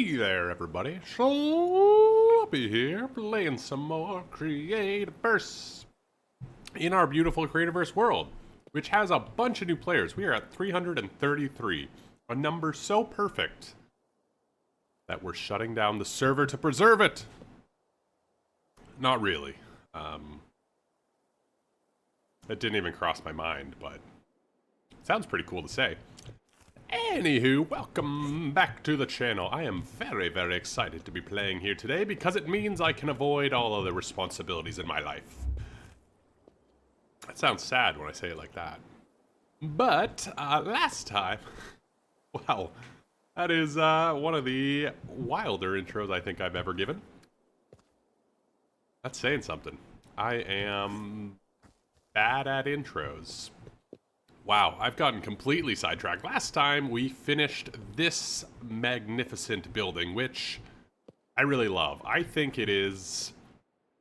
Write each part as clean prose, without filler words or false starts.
Hey there, everybody. Sloppy here, playing some more Creativerse in our beautiful Creativerse world, which has a bunch of new players. We are at 333, a number so perfect that we're shutting down the server to preserve it. Not really. That didn't even cross my mind, but it sounds pretty cool to say. Anywho, welcome back to the channel. I am very, very excited to be playing here today because it means I can avoid all other responsibilities in my life. That sounds sad when I say it like that. But, last time... wow, that is one of the wilder intros I think I've ever given. That's saying something. I am bad at intros. Wow, I've gotten completely sidetracked. Last time we finished this magnificent building, which I really love. I think it is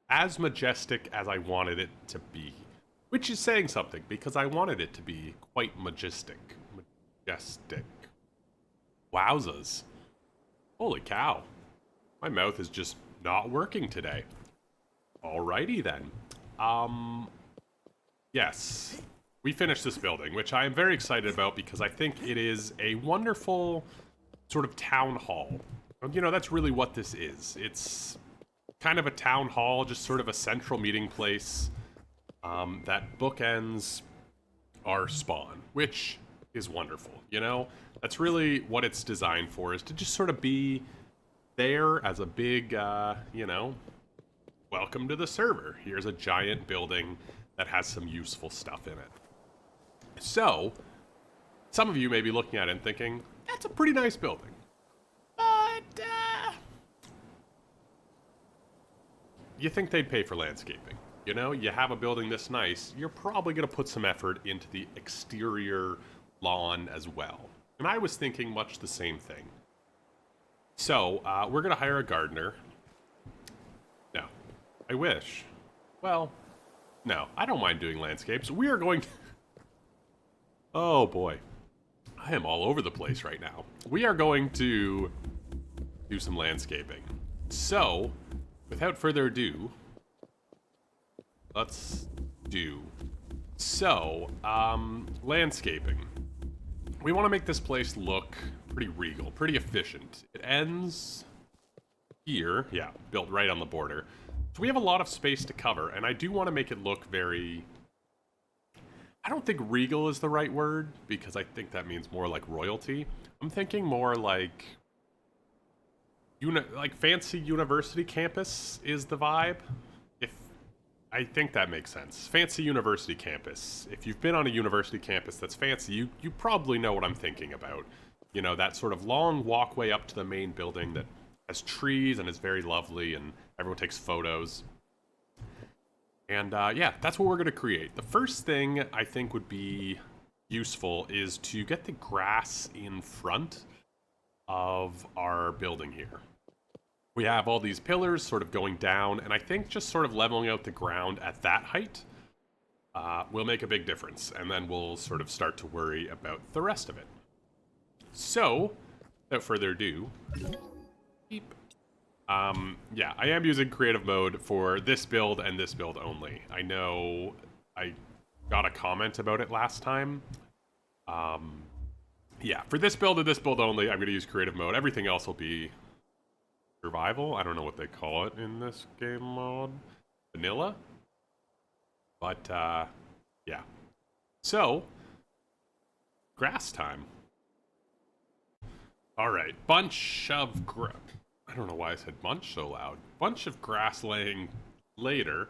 as majestic as I wanted it to be. Which is saying something, because I wanted it to be quite majestic. Majestic. Wowzas. Holy cow. My mouth is just not working today. Alrighty then. Yes. We finished this building, which I am very excited about because I think it is a wonderful sort of town hall. You know, that's really what this is. It's kind of a town hall, just sort of a central meeting place that bookends our spawn, which is wonderful, you know? That's really what it's designed for, is to just sort of be there as a big, you know, welcome to the server. Here's a giant building that has some useful stuff in it. So, some of you may be looking at it and thinking, that's a pretty nice building. But, you think they'd pay for landscaping. You know, you have a building this nice, you're probably going to put some effort into the exterior lawn as well. And I was thinking much the same thing. So, we're going to hire a gardener. No. I wish. Well, no. I don't mind doing landscapes. We are going to... Oh boy, I am all over the place right now. We are going to do some landscaping. So, without further ado, let's do. So, landscaping. We want to make this place look pretty regal, pretty efficient. It ends here, yeah, built right on the border. So we have a lot of space to cover, and I do want to make it look very... I don't think regal is the right word, because I think that means more like royalty. I'm thinking more like... like fancy university campus is the vibe. I think that makes sense. Fancy university campus. If you've been on a university campus that's fancy, you probably know what I'm thinking about. You know, that sort of long walkway up to the main building that has trees and is very lovely and everyone takes photos. And yeah, that's what we're going to create. The first thing I think would be useful is to get the grass in front of our building here. We have all these pillars sort of going down, and I think just sort of leveling out the ground at that height will make a big difference, and then we'll sort of start to worry about the rest of it. So, without further ado, beep. Yeah, I am using creative mode for this build and this build only. I know I got a comment about it last time. Yeah, for this build and this build only, I'm going to use creative mode. Everything else will be survival. I don't know what they call it in this game mode. Vanilla? But, yeah. So, grass time. Alright, bunch of I don't know why I said bunch so loud. Bunch of grass laying later.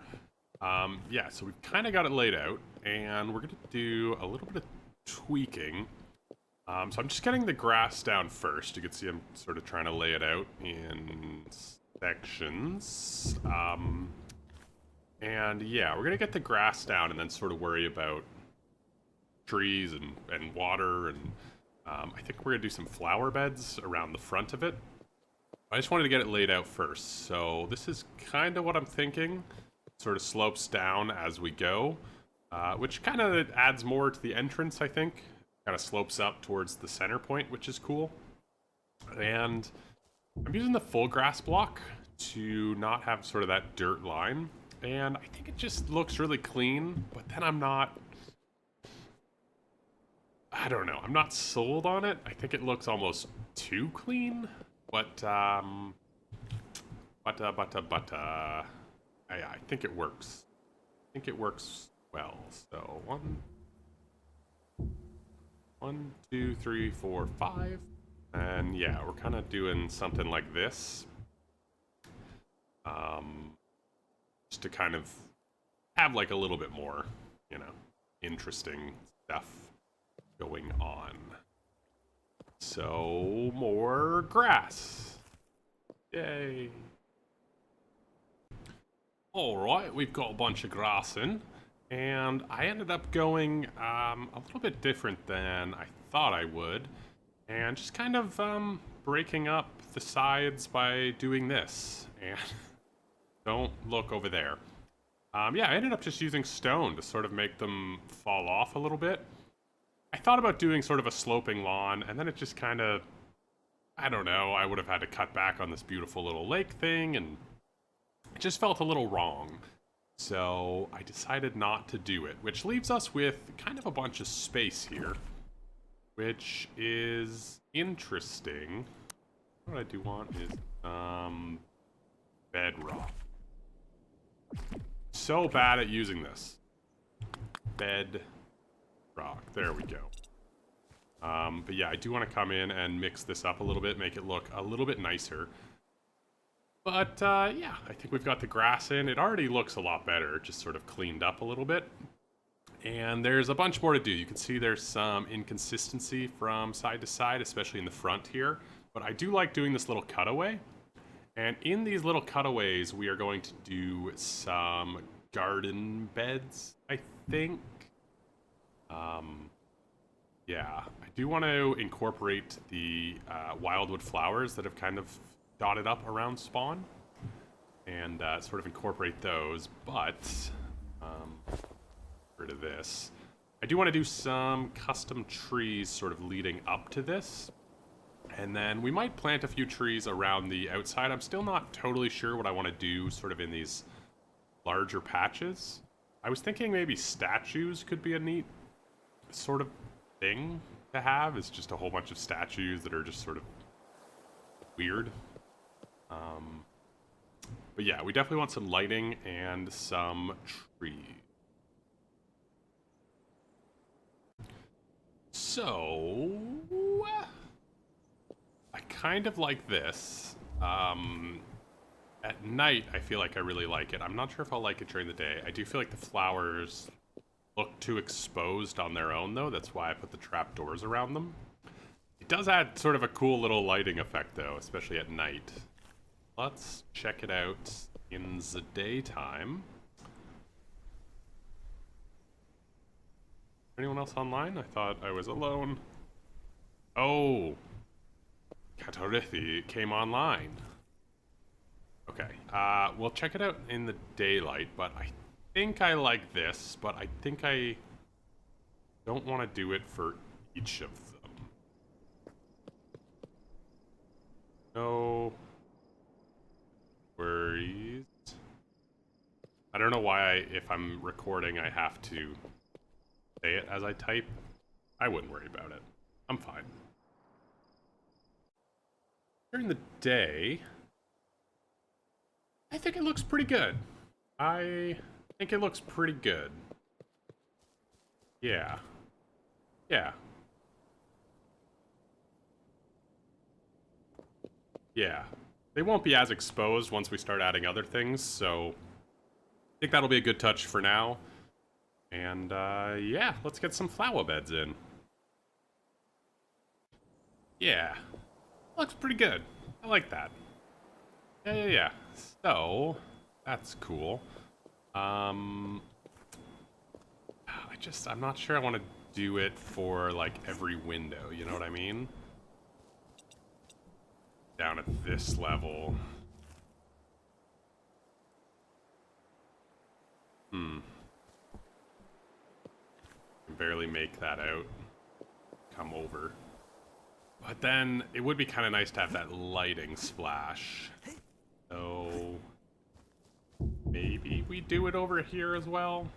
Yeah, so we've kind of got it laid out, and we're going to do a little bit of tweaking. So I'm just getting the grass down first. You can see I'm sort of trying to lay it out in sections. And yeah, we're going to get the grass down and then sort of worry about trees and water. And I think we're going to do some flower beds around the front of it. I just wanted to get it laid out first. So this is kind of what I'm thinking. Sort of slopes down as we go, which kind of adds more to the entrance, I think. Kind of slopes up towards the center point, which is cool. And I'm using the full grass block to not have sort of that dirt line, and I think it just looks really clean, but then I don't know, I'm not sold on it. I think it looks almost too clean, but, I think it works. I think it works well. So, one, two, three, four, five. And yeah, we're kind of doing something like this. Just to kind of have like a little bit more, you know, interesting stuff going on. So, more grass. Yay. Alright, we've got a bunch of grass in. And I ended up going a little bit different than I thought I would. And just kind of breaking up the sides by doing this. And don't look over there. Yeah, I ended up just using stone to sort of make them fall off a little bit. I thought about doing sort of a sloping lawn, and then it just kind of, I don't know, I would have had to cut back on this beautiful little lake thing, and it just felt a little wrong. So I decided not to do it, which leaves us with kind of a bunch of space here, which is interesting. What I do want is bedrock. So bad at using this. Bedrock. There we go. But yeah, I do want to come in and mix this up a little bit, make it look a little bit nicer. But yeah, I think we've got the grass in. It already looks a lot better, just sort of cleaned up a little bit. And there's a bunch more to do. You can see there's some inconsistency from side to side, especially in the front here. But I do like doing this little cutaway. And in these little cutaways, we are going to do some garden beds, I think. Yeah, I do want to incorporate the wildwood flowers that have kind of dotted up around spawn. And sort of incorporate those, but rid of this. I do want to do some custom trees sort of leading up to this. And then we might plant a few trees around the outside. I'm still not totally sure what I want to do sort of in these larger patches. I was thinking maybe statues could be a neat sort of thing to have. It's just a whole bunch of statues that are just sort of weird. But yeah, we definitely want some lighting and some trees. So, I kind of like this. At night, I feel like I really like it. I'm not sure if I'll like it during the day. I do feel like the flowers look too exposed on their own, though. That's why I put the trap doors around them. It does add sort of a cool little lighting effect, though, especially at night. Let's check it out in the daytime. Anyone else online? I thought I was alone. Oh, Katarithi came online. Okay, we'll check it out in the daylight, but I think I like this, but I think I don't want to do it for each of them. No worries. I don't know why if I'm recording, I have to say it as I type. I wouldn't worry about it. I'm fine. During the day, I think it looks pretty good. I think it looks pretty good. Yeah. Yeah. Yeah. They won't be as exposed once we start adding other things, so I think that'll be a good touch for now. And, yeah, let's get some flower beds in. Yeah. Looks pretty good. I like that. Yeah. So, that's cool. I'm not sure I want to do it for, like, every window, you know what I mean? Down at this level. Can barely make that out. Come over. But then it would be kind of nice to have that lighting splash. So maybe we do it over here as well.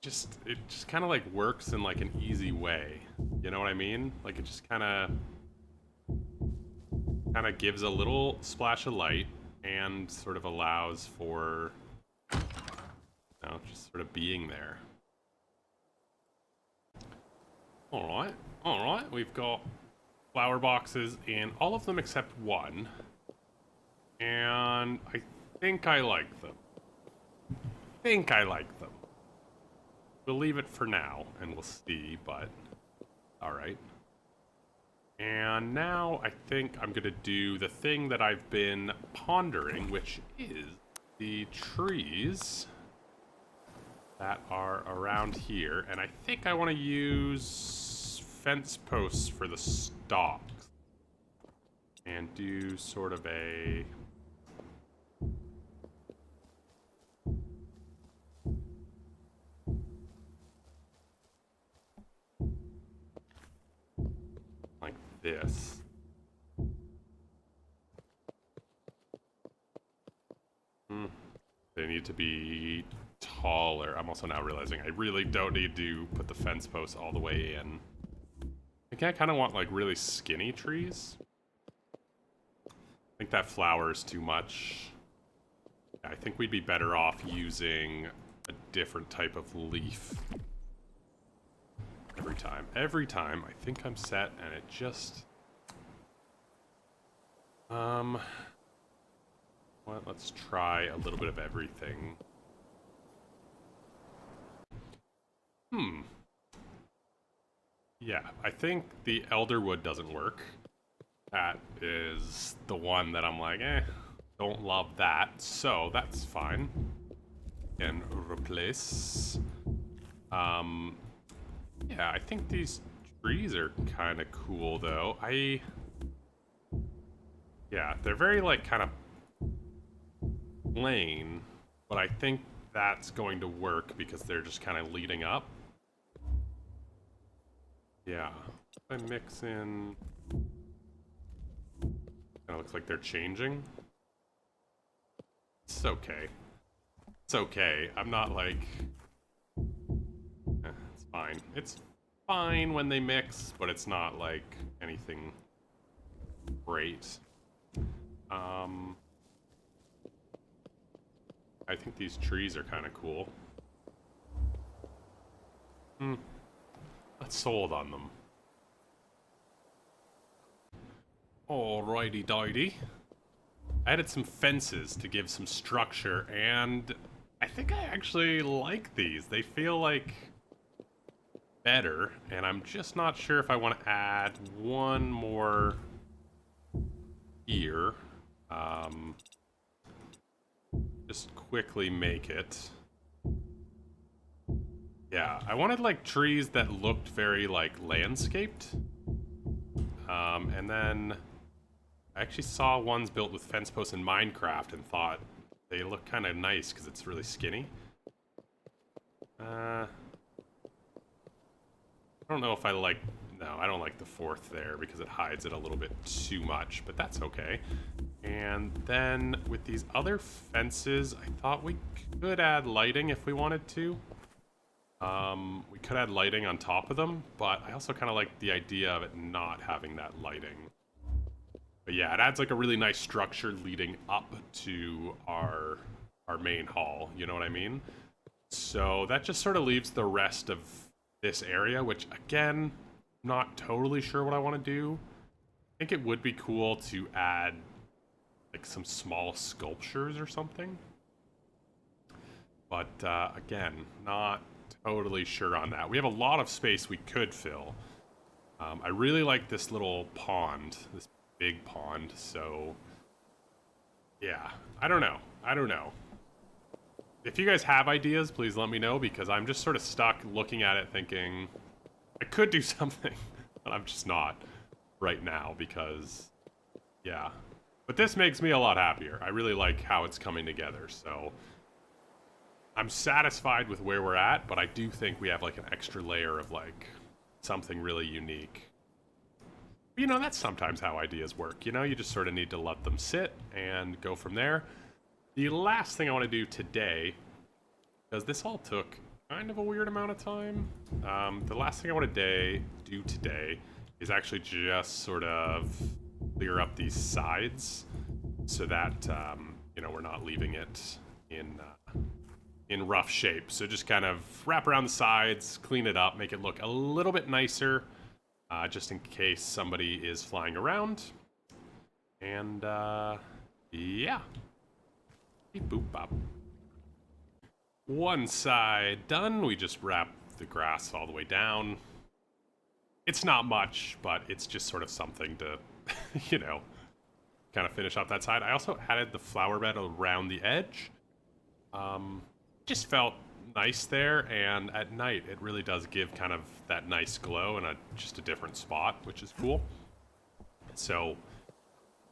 It just kind of like works in like an easy way. You know what I mean? Like it just kind of gives a little splash of light and sort of allows for, you know, just sort of being there. All right, we've got flower boxes in all of them except one. And I think I like them. We'll leave it for now, and we'll see, but alright. And now I think I'm gonna do the thing that I've been pondering, which is the trees that are around here. And I think I want to use fence posts for the stalks. And do sort of a... like this. They need to be taller. I'm also now realizing I really don't need to put the fence posts all the way in. I think I kind of want like really skinny trees. I think that flower is too much. I think we'd be better off using a different type of leaf. Every time, I think I'm set, and it just... Well, let's try a little bit of everything. Yeah, I think the elderwood doesn't work. That is the one that I'm like, don't love that, so that's fine. And replace. Yeah, I think these trees are kind of cool, though. Yeah, they're very, like, kind of plain, but I think that's going to work because they're just kind of leading up. Yeah. If I mix in... Kind of looks like they're changing. It's okay. It's okay. I'm not like... it's fine. It's fine when they mix, but it's not like anything great. I think these trees are kind of cool. Not sold on them. Alrighty doighty. I added some fences to give some structure, and I think I actually like these. They feel like better, and I'm just not sure if I want to add one more here. Just quickly make it. Yeah, I wanted like trees that looked very like landscaped. And then I actually saw ones built with fence posts in Minecraft and thought they look kind of nice because it's really skinny. I don't know if I like... No, I don't like the fourth there because it hides it a little bit too much, but that's okay. And then with these other fences, I thought we could add lighting if we wanted to. We could add lighting on top of them, but I also kind of like the idea of it not having that lighting. But yeah, it adds like a really nice structure leading up to our main hall, you know what I mean? So that just sort of leaves the rest of this area, which again, not totally sure what I want to do. I think it would be cool to add like some small sculptures or something. But again, not totally sure on that. We have a lot of space we could fill. I really like this little pond, this big pond, so yeah, I don't know. If you guys have ideas, please let me know, because I'm just sort of stuck looking at it thinking I could do something, but I'm just not right now because, yeah. But this makes me a lot happier. I really like how it's coming together, so I'm satisfied with where we're at, but I do think we have like an extra layer of like something really unique. You know, that's sometimes how ideas work. You know, you just sort of need to let them sit and go from there. The last thing I want to do today, because this all took kind of a weird amount of time, the last thing I want to do today is actually just sort of clear up these sides so that, you know, we're not leaving it in rough shape. So just kind of wrap around the sides, clean it up, make it look a little bit nicer, just in case somebody is flying around. And, yeah. Beep, boop, bop. One side done. We just wrap the grass all the way down. It's not much, but it's just sort of something to, you know, kind of finish off that side. I also added the flower bed around the edge. Just felt nice there, and at night it really does give kind of that nice glow in just a different spot, which is cool. So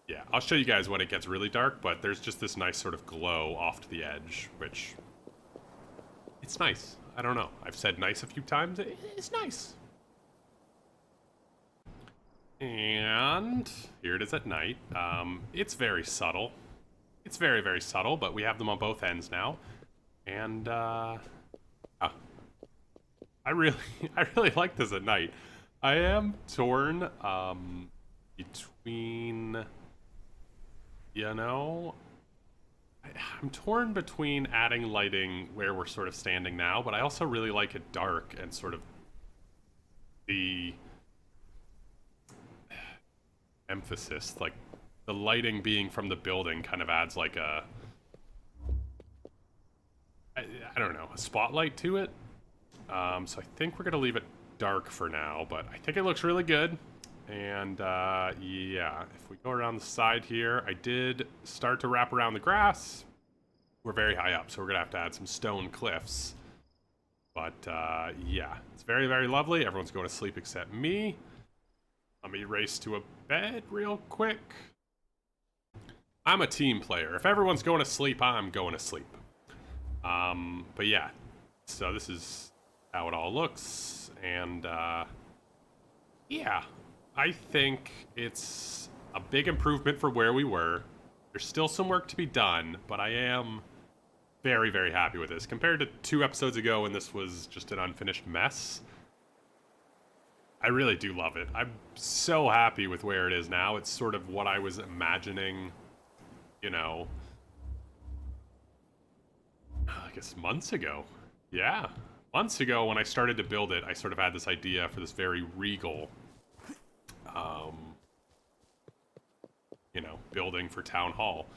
yeah, I'll show you guys when it gets really dark, but there's just this nice sort of glow off to the edge, which it's nice. I don't know. I've said nice a few times. It's nice. And here it is at night. It's very subtle. It's very, very subtle, but we have them on both ends now. And, I really like this at night. I am torn, between, you know, I'm torn between adding lighting where we're sort of standing now, but I also really like it dark and sort of the emphasis, like the lighting being from the building kind of adds like a, I don't know, a spotlight to it. So I think we're gonna leave it dark for now, but I think it looks really good. And yeah, if we go around the side here, I did start to wrap around the grass. We're very high up, so we're gonna have to add some stone cliffs. But yeah, it's very, very lovely. Everyone's going to sleep except me. Let me race to a bed real quick. I'm a team player. If everyone's going to sleep, I'm going to sleep. But yeah, so this is how it all looks, and yeah, I think it's a big improvement for where we were. There's still some work to be done, but I am very, very happy with this. Compared to 2 episodes ago when this was just an unfinished mess, I really do love it. I'm so happy with where it is now. It's sort of what I was imagining, you know, I guess months ago. Yeah, months ago when I started to build it, I sort of had this idea for this very regal, you know, building for Town Hall.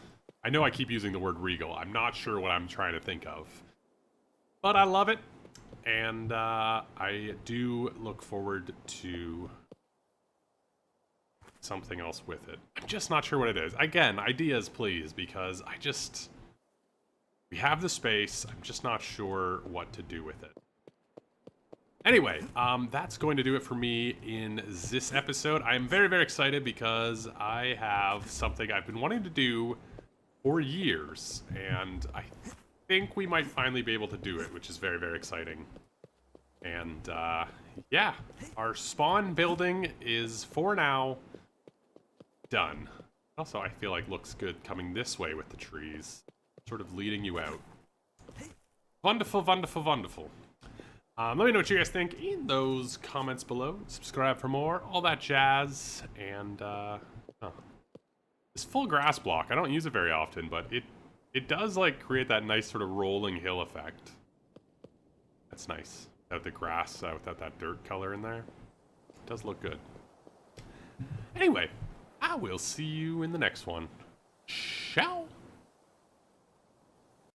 I know I keep using the word regal. I'm not sure what I'm trying to think of. But I love it. And I do look forward to something else with it. I'm just not sure what it is. Again, ideas, please, because we have the space. I'm just not sure what to do with it. Anyway, that's going to do it for me in this episode. I am very, very excited because I have something I've been wanting to do for years, and I think we might finally be able to do it, which is very, very exciting. And yeah, our spawn building is, for now, done. Also, I feel like looks good coming this way with the trees, sort of leading you out. Wonderful, wonderful, wonderful. Let me know what you guys think in those comments below. Subscribe for more, all that jazz. And this full grass block, I don't use it very often, but it does like create that nice sort of rolling hill effect. That's nice. Without the grass, without that dirt color in there. It does look good. Anyway, I will see you in the next one. Ciao!